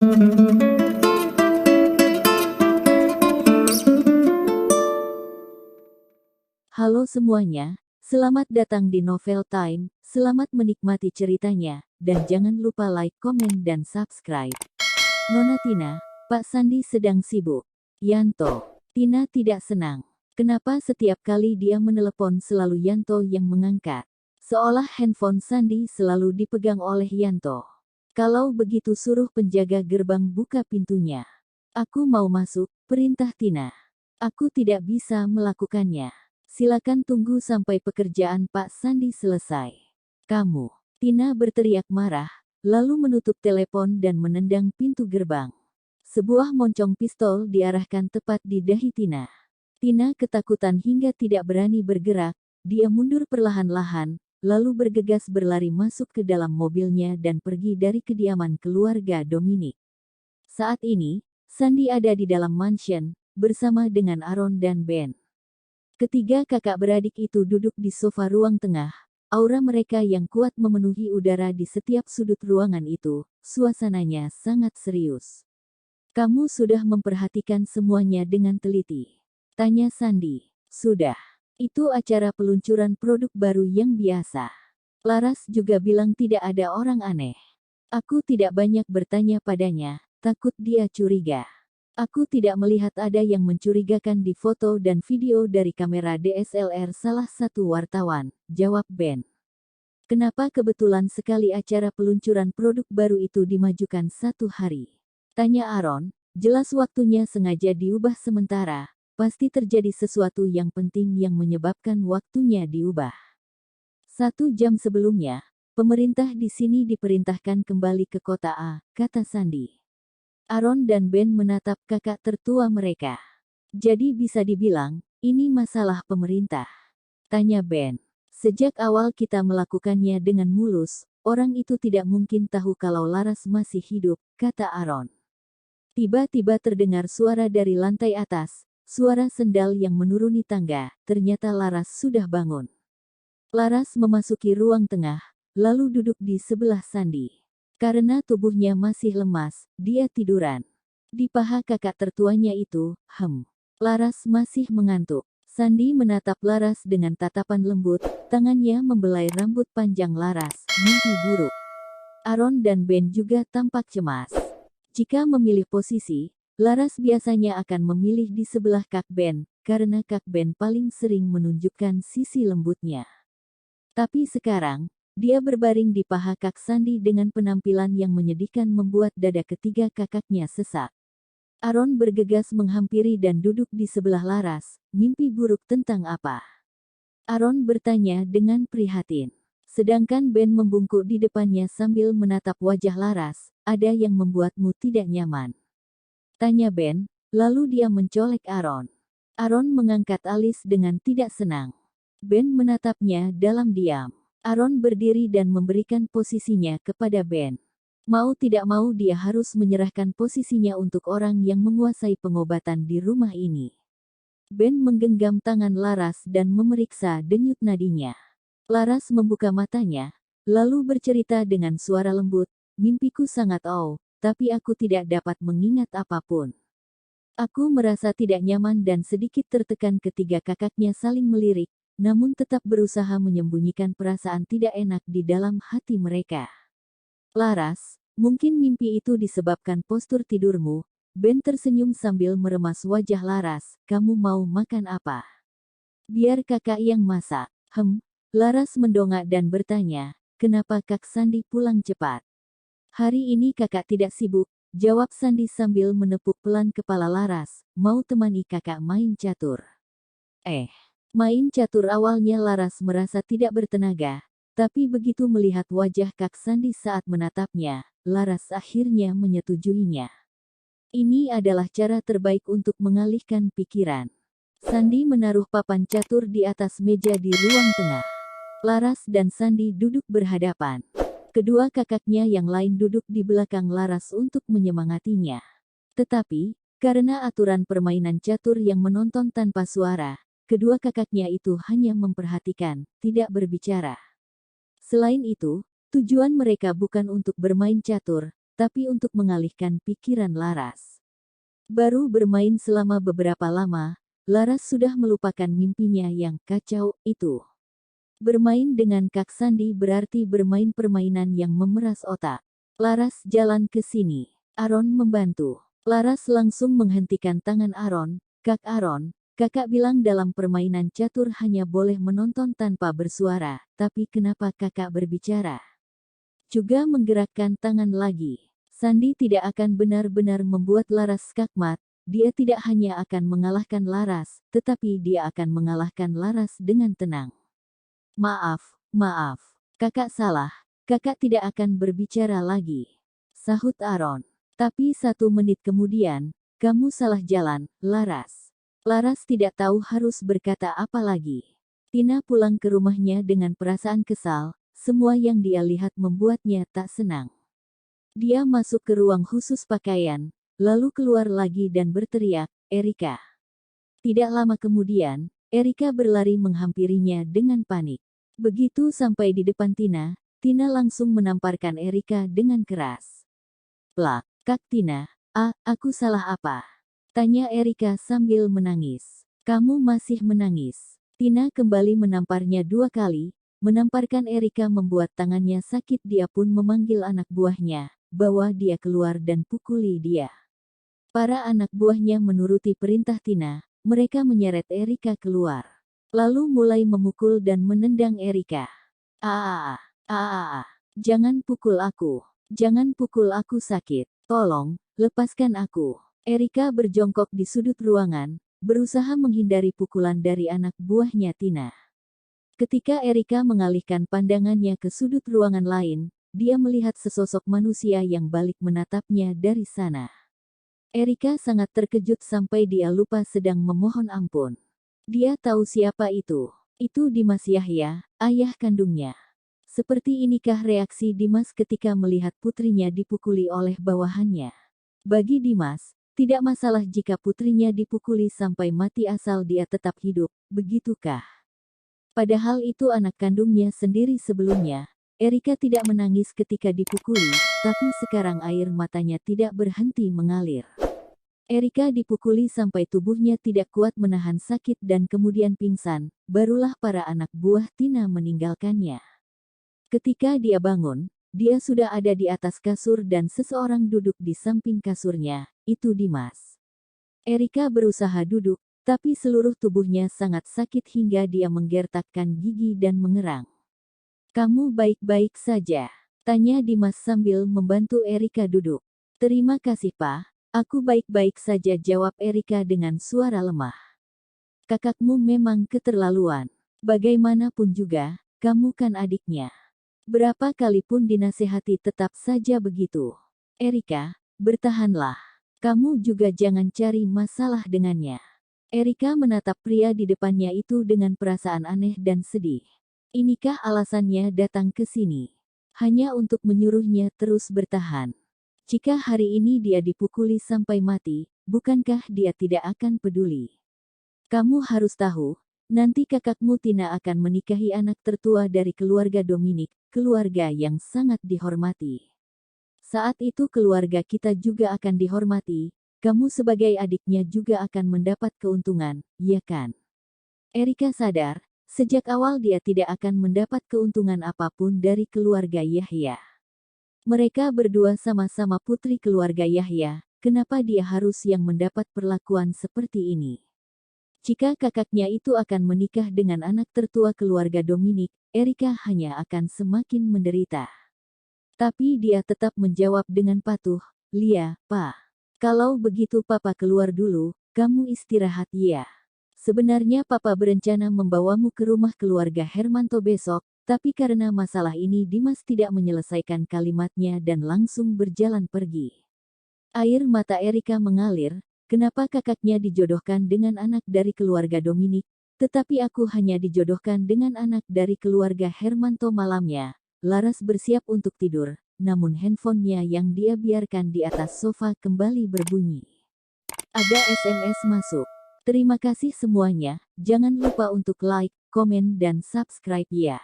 Halo semuanya, selamat datang di Novel Time, selamat menikmati ceritanya, dan jangan lupa like, komen, dan subscribe. Nona Tina, Pak Sandi sedang sibuk. Yanto, Tina tidak senang. Kenapa setiap kali dia menelepon selalu Yanto yang mengangkat? Seolah handphone Sandi selalu dipegang oleh Yanto. Kalau begitu suruh penjaga gerbang buka pintunya. Aku mau masuk, perintah Tina. Aku tidak bisa melakukannya. Silakan tunggu sampai pekerjaan Pak Sandi selesai. Kamu, Tina berteriak marah, lalu menutup telepon dan menendang pintu gerbang. Sebuah moncong pistol diarahkan tepat di dahi Tina. Tina ketakutan hingga tidak berani bergerak, dia mundur perlahan-lahan, lalu bergegas berlari masuk ke dalam mobilnya dan pergi dari kediaman keluarga Dominic. Saat ini, Sandi ada di dalam mansion, bersama dengan Aaron dan Ben. Ketiga kakak beradik itu duduk di sofa ruang tengah, aura mereka yang kuat memenuhi udara di setiap sudut ruangan itu, suasananya sangat serius. Kamu sudah memperhatikan semuanya dengan teliti? Tanya Sandi. Sudah. Itu acara peluncuran produk baru yang biasa. Laras juga bilang tidak ada orang aneh. Aku tidak banyak bertanya padanya, takut dia curiga. Aku tidak melihat ada yang mencurigakan di foto dan video dari kamera DSLR salah satu wartawan, jawab Ben. Kenapa kebetulan sekali acara peluncuran produk baru itu dimajukan satu hari? Tanya Aaron, jelas waktunya sengaja diubah sementara, pasti terjadi sesuatu yang penting yang menyebabkan waktunya diubah. 1 jam sebelumnya, pemerintah di sini diperintahkan kembali ke kota A, kata Sandi. Aaron dan Ben menatap kakak tertua mereka. Jadi bisa dibilang, ini masalah pemerintah. Tanya Ben. Sejak awal kita melakukannya dengan mulus, orang itu tidak mungkin tahu kalau Laras masih hidup, kata Aaron. Tiba-tiba terdengar suara dari lantai atas, suara sendal yang menuruni tangga, ternyata Laras sudah bangun. Laras memasuki ruang tengah, lalu duduk di sebelah Sandi. Karena tubuhnya masih lemas, dia tiduran. Di paha kakak tertuanya itu, Laras masih mengantuk. Sandi menatap Laras dengan tatapan lembut, tangannya membelai rambut panjang Laras, mimpi buruk. Aaron dan Ben juga tampak cemas. Jika memilih posisi, Laras biasanya akan memilih di sebelah Kak Ben, karena Kak Ben paling sering menunjukkan sisi lembutnya. Tapi sekarang, dia berbaring di paha Kak Sandi dengan penampilan yang menyedihkan membuat dada ketiga kakaknya sesak. Aaron bergegas menghampiri dan duduk di sebelah Laras. Mimpi buruk tentang apa? Aaron bertanya dengan prihatin. Sedangkan Ben membungkuk di depannya sambil menatap wajah Laras. Ada yang membuatmu tidak nyaman? Tanya Ben, lalu dia mencolek Aaron. Aaron mengangkat alis dengan tidak senang. Ben menatapnya dalam diam. Aaron berdiri dan memberikan posisinya kepada Ben. Mau tidak mau dia harus menyerahkan posisinya untuk orang yang menguasai pengobatan di rumah ini. Ben menggenggam tangan Laras dan memeriksa denyut nadinya. Laras membuka matanya, lalu bercerita dengan suara lembut, mimpiku sangat tapi aku tidak dapat mengingat apapun. Aku merasa tidak nyaman dan sedikit tertekan ketika kakaknya saling melirik, namun tetap berusaha menyembunyikan perasaan tidak enak di dalam hati mereka. Laras, mungkin mimpi itu disebabkan postur tidurmu. Ben tersenyum sambil meremas wajah Laras. Kamu mau makan apa? Biar kakak yang masak. Laras mendongak dan bertanya, kenapa Kak Sandi pulang cepat? Hari ini kakak tidak sibuk, jawab Sandi sambil menepuk pelan kepala Laras. Mau temani kakak main catur? Main catur awalnya Laras merasa tidak bertenaga, tapi begitu melihat wajah Kak Sandi saat menatapnya, Laras akhirnya menyetujuinya. Ini adalah cara terbaik untuk mengalihkan pikiran. Sandi menaruh papan catur di atas meja di ruang tengah. Laras dan Sandi duduk berhadapan. Kedua kakaknya yang lain duduk di belakang Laras untuk menyemangatinya. Tetapi, karena aturan permainan catur yang menonton tanpa suara, kedua kakaknya itu hanya memperhatikan, tidak berbicara. Selain itu, tujuan mereka bukan untuk bermain catur, tapi untuk mengalihkan pikiran Laras. Baru bermain selama beberapa lama, Laras sudah melupakan mimpinya yang kacau itu. Bermain dengan Kak Sandi berarti bermain permainan yang memeras otak. Laras jalan ke sini. Aaron membantu. Laras langsung menghentikan tangan Aaron. Kak Aaron, kakak bilang dalam permainan catur hanya boleh menonton tanpa bersuara, tapi kenapa kakak berbicara? Juga menggerakkan tangan lagi. Sandi tidak akan benar-benar membuat Laras skakmat. Dia tidak hanya akan mengalahkan Laras, tetapi dia akan mengalahkan Laras dengan tenang. Maaf, kakak salah, kakak tidak akan berbicara lagi, sahut Aaron. Tapi 1 menit kemudian, kamu salah jalan, Laras. Laras tidak tahu harus berkata apa lagi. Tina pulang ke rumahnya dengan perasaan kesal, semua yang dia lihat membuatnya tak senang. Dia masuk ke ruang khusus pakaian, lalu keluar lagi dan berteriak, Erika. Tidak lama kemudian, Erika berlari menghampirinya dengan panik. Begitu sampai di depan Tina, Tina langsung menamparkan Erika dengan keras. Plak, Kak Tina, aku salah apa? Tanya Erika sambil menangis. Kamu masih menangis. Tina kembali menamparnya 2 kali, menamparkan Erika membuat tangannya sakit. Dia pun memanggil anak buahnya, bawa dia keluar dan pukuli dia. Para anak buahnya menuruti perintah Tina, mereka menyeret Erika keluar. Lalu mulai memukul dan menendang Erika. Jangan pukul aku. Jangan pukul aku, sakit. Tolong, lepaskan aku. Erika berjongkok di sudut ruangan, berusaha menghindari pukulan dari anak buahnya Tina. Ketika Erika mengalihkan pandangannya ke sudut ruangan lain, dia melihat sesosok manusia yang balik menatapnya dari sana. Erika sangat terkejut sampai dia lupa sedang memohon ampun. Dia tahu siapa itu. Itu Dimas Yahya, ayah kandungnya. Seperti inikah reaksi Dimas ketika melihat putrinya dipukuli oleh bawahannya? Bagi Dimas, tidak masalah jika putrinya dipukuli sampai mati asal dia tetap hidup, begitukah? Padahal itu anak kandungnya sendiri sebelumnya. Erika tidak menangis ketika dipukuli, tapi sekarang air matanya tidak berhenti mengalir. Erika dipukuli sampai tubuhnya tidak kuat menahan sakit dan kemudian pingsan, barulah para anak buah Tina meninggalkannya. Ketika dia bangun, dia sudah ada di atas kasur dan seseorang duduk di samping kasurnya, itu Dimas. Erika berusaha duduk, tapi seluruh tubuhnya sangat sakit hingga dia menggertakkan gigi dan mengerang. Kamu baik-baik saja? Tanya Dimas sambil membantu Erika duduk. Terima kasih Pak. Aku baik-baik saja, jawab Erika dengan suara lemah. Kakakmu memang keterlaluan. Bagaimanapun juga, kamu kan adiknya. Berapa kali pun dinasehati tetap saja begitu. Erika, bertahanlah. Kamu juga jangan cari masalah dengannya. Erika menatap pria di depannya itu dengan perasaan aneh dan sedih. Inikah alasannya datang ke sini? Hanya untuk menyuruhnya terus bertahan. Jika hari ini dia dipukuli sampai mati, bukankah dia tidak akan peduli? Kamu harus tahu, nanti kakakmu Tina akan menikahi anak tertua dari keluarga Dominik, keluarga yang sangat dihormati. Saat itu keluarga kita juga akan dihormati, kamu sebagai adiknya juga akan mendapat keuntungan, ya kan? Erika sadar, sejak awal dia tidak akan mendapat keuntungan apapun dari keluarga Yahya. Mereka berdua sama-sama putri keluarga Yahya, kenapa dia harus yang mendapat perlakuan seperti ini? Jika kakaknya itu akan menikah dengan anak tertua keluarga Dominik, Erika hanya akan semakin menderita. Tapi dia tetap menjawab dengan patuh, "Lia, Pak. Kalau begitu Papa keluar dulu, kamu istirahat ya. Sebenarnya Papa berencana membawamu ke rumah keluarga Hermanto besok, tapi karena masalah ini Dimas tidak menyelesaikan kalimatnya dan langsung berjalan pergi." Air mata Erika mengalir, kenapa kakaknya dijodohkan dengan anak dari keluarga Dominik, tetapi aku hanya dijodohkan dengan anak dari keluarga Hermanto. Malamnya, Laras bersiap untuk tidur, namun handphonenya yang dia biarkan di atas sofa kembali berbunyi. Ada SMS masuk. Terima kasih semuanya, jangan lupa untuk like, komen dan subscribe ya.